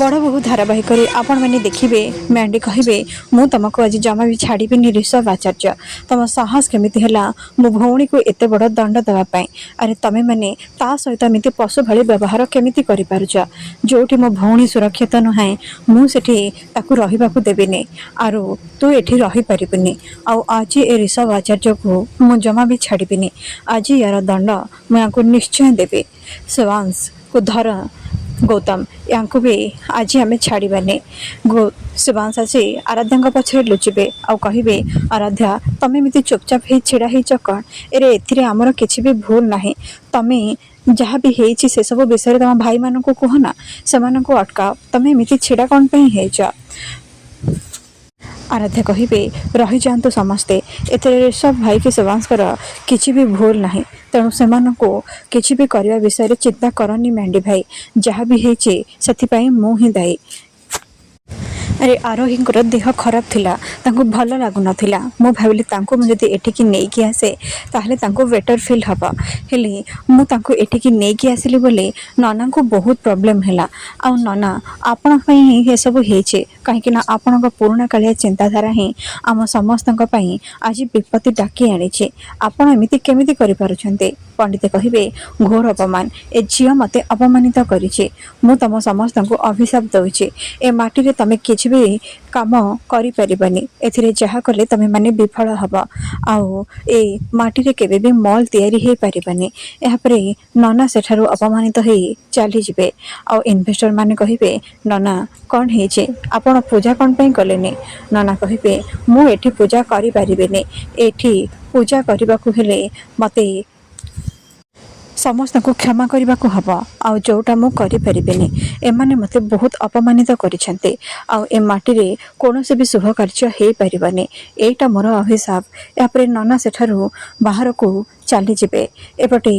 बड़ बहु धारावाहिक आपण मैंने देखिए मैंडी कहे मु तुमको आज जमा भी छाड़बी ऋषभ आचार्य तुम साहस केमिति है मो भौणी को एत बड़ दंड देवाई अरे तुम्हें मैंने ता सहित एमती पशु भाई व्यवहार केमिति करिपारुछ जोटी मो भौणी सुरक्षित नुहे मुझे रहा देविनी आरु तू एठी रही पारिबुनी आज ए ऋषभ आचार्य को मु जमा भी छाड़बी आज यार दंड मुझे निश्चय देवी शिवांश को धर गौतम या भी आज आम छाड़बानी शिवांश आसी आराध्या पछरे लुचिबे आ कहे आराध्या तमें एमती चुपचाप हो छिड़ा होच कौन एरे एथिरे आमर किसी भी भूल ना तमें जहाँ भी होती से सब विषय तुम भाई मान को कहना से अटकाओ तमें एमती छिड़ा कौन होच आराध्या कहे रही जातु समस्ते एथिरे ऋषभ भाई के शिवांशकर किसी भी भूल ना तेणु से किसी भी करने विषय चिंता करनी मेंढी भाई जहाँ भी होती से मु ही दायी अरे आरोहींकर देह खराब थिला तांको भल लागु नथिला मु भाबिली तांको मु जदि एठिकी नेकी आसे ताहले तांको बेटर फील हबा हेले मु तांको एठिकी नेकी आसिली बोले नना को बहुत प्रॉब्लम हैला आ नना आपण पई हे सब हेचे काहे कि ना आपण को पुराना कालिया चिंताधारा ही आम समस्तक पई आज विपत्ति डाकी आनिछे आपण एमिति केमिति करि पारुछन्ते पंडित कहे घोर अपमान ए झियो मते अपमानित करिछे मु तम समस्त को अभिशाप दउछे ए माटी रे तमे किछि भी काम करि परिबनी एथिरे जहा कले तमे माने विफल हबा आउ ए माटी रे केबे भी मॉल तयारी हे परिबनी एहा परे नना सेठारु अपमानित हे चली जिबे आउ इन्वेस्टर माने कहिबे नना कोन हेचे आपण पूजा कोन पई कलेने नना कहिबे मु एठी पूजा करि परिबेने एठी पूजा करबा को हेले मते समस्त को क्षमा करने को हम आउ जोटा मु करें एमाने मते बहुत अपमानित करिसेंते आउ ए माटी रे कोनोसे भी शुभ कार्य हो पारिबनी एटा मोर अभिशाप यापर नना सेठारु बाहर को चली जिबे एपटे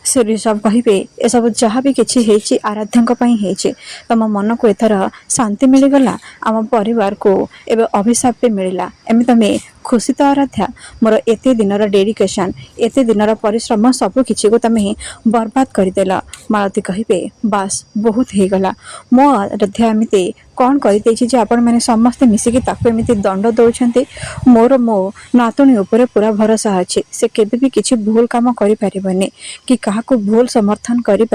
से ऋषभ कहे ए सब जहाँ भी किसी होती आराध्या तुम मन को एथर शांति मिलगला आम परिवार को एवं अभिशाप भी मिलला एम तमें खुशी तो आराध्या मोर एते दिनर डेडिकेशन एते दिनर परिश्रम सब किसी को तमें बर्बाद करदेल मालती कहे बास बहुत हो गला मो आराध्या एमती कौन कर आपण मैंने समस्ते मिसिकी एमती दंड दौरान मोर मो नातुणी उपरे पूरा भरोसा अच्छे से केबे भी किसी भूल काम करें कि क्या भूल समर्थन करें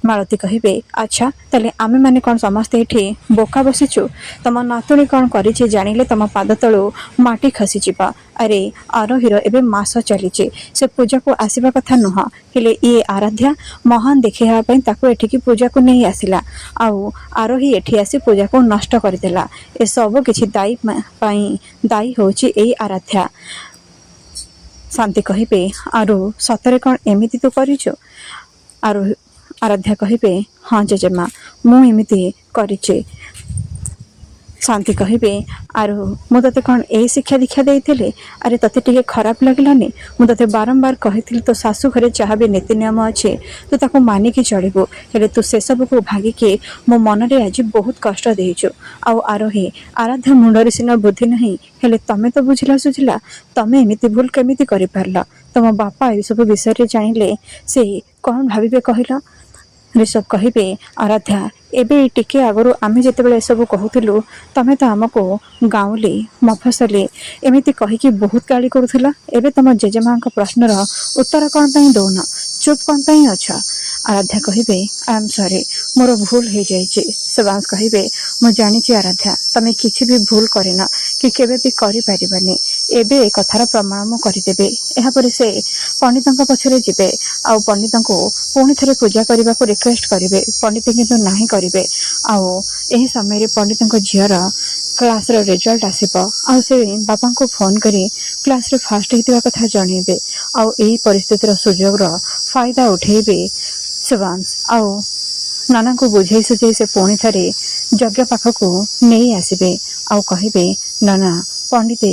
मालती कहे अच्छा तेल आम मैंने कौन समस्ते ये बोका बसीचु तुम नातुणी कौन कर जानिले तुम पाद तलु माटी खसी जा अरे आरोहीर एवं मास चली से पूजा को आसवा कथा नुह हेले ये आराध्या महान देखापी एठिकी पूजा को नहीं आसला आउ आरोही एठी आसी पूजा को नष्ट करदेला ए सब किछि दायी होची एई आराध्या शांति कहे आरु सतरे कौन एमिति तू करिछु आरु आराध्या कहे हाँ जेजेमा मु एमिति करिछि शांति कहे आरु मु ते कौन ए शिक्षा दीक्षा देते अरे तते टिके खराब लगलानी मु ते बारंबार कही तो शाशु घरे जहाँ भी नीति नियम अच्छे तू ताको मानिकी चलबू हेले तू से सब को भागिके मो मन रे आज बहुत कष्ट देइछु आउ आरोही आराध्या मुंडरे सिना बुद्धि नहीं हेले तमे तो बुझला सुझला तमे एमिति भूल केमिति करि पारला तम बापा ए सब विषय जानिले से कौन भाविबे कहला ऋषभ कहे आराध्या एबे टिके आगु आम जिते सब कहूलु तमें तो आमको गाँवली मफसली एमती कहीकि बहुत गाड़ी करूला एबे तुम जेजेमा प्रश्नर उत्तर कौन पे दौन चुप कौन पे अच्छा आराध्या कहे आई एम सॉरी मोर भूल हो जाइए शिवांश कहे मु जानी आराध्या तमें किसी भी भूल करना कि केबे भी करिपारिबानी एबे ए कथार प्रमाण मु करदेबे यापर से पंडितों पछरे जिबे आउ पंडितों को पुणी थे पूजा करने को रिक्वेस्ट करेंगे पंडित किंतु नहीं करेंगे आउ यही समय पंडितों झीर क्लास रिजल्ट आसब आउ से बापा को फोन करी क्लास रे फास्ट होता कथा जनइबे आउ यही परिस्थितिर सुजोग फायदा उठेबे शिवांश आउ नाना को बुझे सुझे से पुणी थे यज्ञ पाखक नहीं आसबे आउ कहे नाना पंडित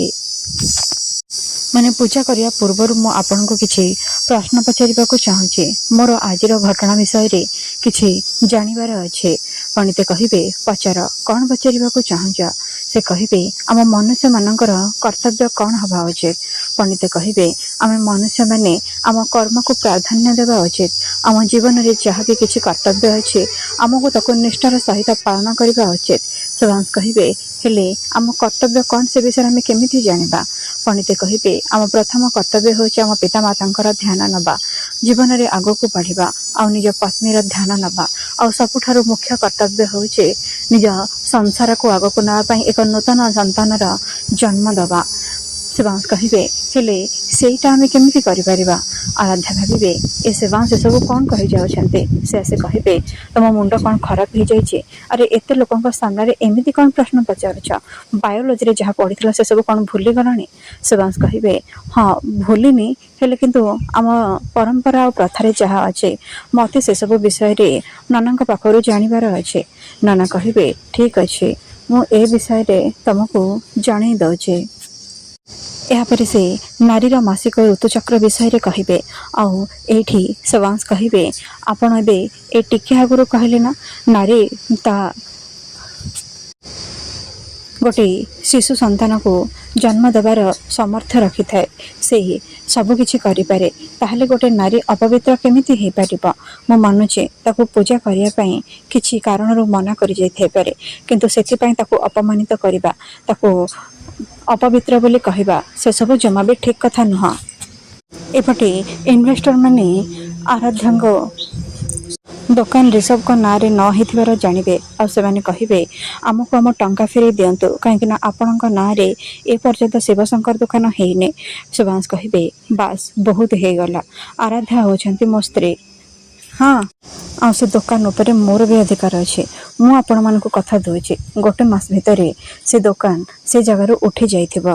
माने पूजा करिया पूर्वर मु आपन को किछि प्रश्न पचारिबा को चाहूची मोर आजिर घटना विषय रे किछि जानिबार अच्छे पंडित कहिबे पचार कौन पचारिबा को चाहूचा से कहिबे आम मनुष्य मानकर कर्तव्य कौन हवा उचित पंडित कहिबे आम मनुष्य माने आम कर्म को प्राधान्य देवा उचित ଆମ ଜୀବନରେ ଯାହା ବି କିଛି କର୍ତ୍ତବ୍ୟ ଅଛି ଆମକୁ ତାକୁ ନିଷ୍ଠାର ସହିତ ପାଳନ କରିବା ଉଚିତ। ସୁଭାଷ କହିବେ, ହେଲେ ଆମ କର୍ତ୍ତବ୍ୟ କ'ଣ ସେ ବିଷୟରେ ଆମେ କେମିତି ଜାଣିବା? ପଣ୍ଡିତ କହିବେ, ଆମ ପ୍ରଥମ କର୍ତ୍ତବ୍ୟ ହେଉଛି ଆମ ପିତାମାତାଙ୍କର ଧ୍ୟାନ ନେବା, ଜୀବନରେ ଆଗକୁ ବଢ଼ିବା ଆଉ ନିଜ ପତ୍ନୀର ଧ୍ୟାନ ନେବା। ଆଉ ସବୁଠାରୁ ମୁଖ୍ୟ କର୍ତ୍ତବ୍ୟ ହେଉଛି ନିଜ ସଂସାରକୁ ଆଗକୁ ନେବା ପାଇଁ ଏକ ନୂତନ ସନ୍ତାନର ଜନ୍ମ ଦେବା। ସୁଭାଷ କହିବେ, ହେଲେ ସେଇଟା ଆମେ କେମିତି କରିପାରିବା? ଆରାଧ୍ୟା ଭାବିବେ, ଏ ସୁଭାଷ ଏସବୁ କ'ଣ କହିଯାଉଛନ୍ତି? ସେ ଆସି କହିବେ, ତମ ମୁଣ୍ଡ କ'ଣ ଖରାପ ହେଇଯାଇଛି? ଆରେ ଏତେ ଲୋକଙ୍କ ସାମ୍ନାରେ ଏମିତି କ'ଣ ପ୍ରଶ୍ନ ପଚାରୁଛ? ବାୟୋଲୋଜିରେ ଯାହା ପଢ଼ିଥିଲ ସେସବୁ କ'ଣ ଭୁଲିଗଲଣି? ସୁଭାଷ କହିବେ, ହଁ ଭୁଲିନି, ହେଲେ କିନ୍ତୁ ଆମ ପରମ୍ପରା ଆଉ ପ୍ରଥାରେ ଯାହା ଅଛି ମୋତେ ସେସବୁ ବିଷୟରେ ନନାଙ୍କ ପାଖରୁ ଜାଣିବାର ଅଛି। ନନା କହିବେ, ଠିକ୍ ଅଛି, ମୁଁ ଏ ବିଷୟରେ ତମକୁ ଜଣାଇ ଦେଉଛି। ଏହାପରେ ସେ ନାରୀର ମାସିକ ଋତୁଚକ୍ର ବିଷୟରେ କହିବେ। ଆଉ ଏଇଠି ସୁଭାଷ କହିବେ, ଆପଣ ଏବେ ଏ ଟିକେ ଆଗରୁ କହିଲେ ନା, ନାରୀ ତା ଗୋଟିଏ ଶିଶୁ ସନ୍ତାନକୁ ଜନ୍ମ ଦେବାର ସାମର୍ଥ୍ୟ ରଖିଥାଏ, ସେ ସବୁକିଛି କରିପାରେ। ତାହେଲେ ଗୋଟେ ନାରୀ ଅପବିତ୍ର କେମିତି ହେଇପାରିବ? ମୁଁ ମାନୁଛି ତାକୁ ପୂଜା କରିବା ପାଇଁ କିଛି କାରଣରୁ ମନା କରିଯାଇଥାଇପାରେ, କିନ୍ତୁ ସେଥିପାଇଁ ତାକୁ ଅପମାନିତ କରିବା, ତାକୁ ଅପବିତ୍ର ବୋଲି କହିବା, ସେସବୁ ଜମା ବି ଠିକ୍ କଥା ନୁହଁ। ଏପଟେ ଇନଭେଷ୍ଟରମାନେ ଆରାଧ୍ୟାଙ୍କ ଦୋକାନ ରିଷଭଙ୍କ ନାଁରେ ନ ହେଇଥିବାର ଜାଣିବେ ଆଉ ସେମାନେ କହିବେ, ଆମକୁ ଆମ ଟଙ୍କା ଫେରାଇ ଦିଅନ୍ତୁ, କାହିଁକିନା ଆପଣଙ୍କ ନାଁରେ ଏପର୍ଯ୍ୟନ୍ତ ଶିବଶଙ୍କର ଦୋକାନ ହେଇନି। ସୁଭାଷ କହିବେ, ବାସ୍ ବହୁତ ହେଇଗଲା, ଆରାଧ୍ୟା ହେଉଛନ୍ତି ମୋ ସ୍ତ୍ରୀ। ହଁ, ଆଉ ସେ ଦୋକାନ ଉପରେ ମୋର ବି ଅଧିକାର ଅଛି। ମୁଁ ଆପଣମାନଙ୍କୁ କଥା ଦେଉଛି, ଗୋଟେ ମାସ ଭିତରେ ସେ ଦୋକାନ ସେ ଜାଗାରୁ ଉଠି ଯାଇଥିବ।